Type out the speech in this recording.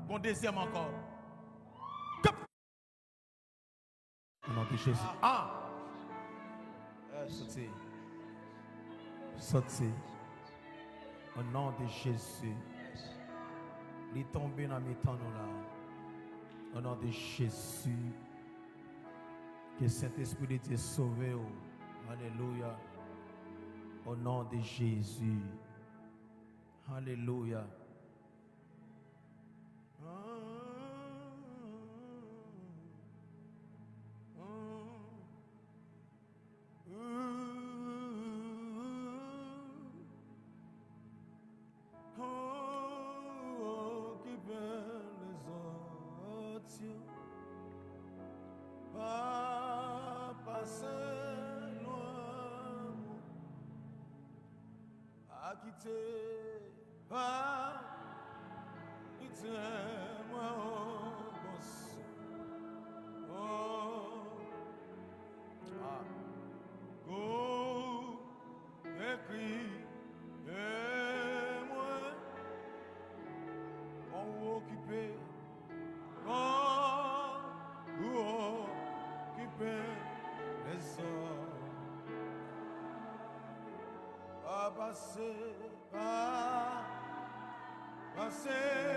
Bon deuxième encore. Au nom de Jésus. Ah. Sortez. Sortez. Au nom de Jésus. Il est tombé dans mes temps là. Au nom de Jésus. Que Saint-Esprit de Dieu sauve. Alléluia. Au nom de Jésus. Alléluia. Passer.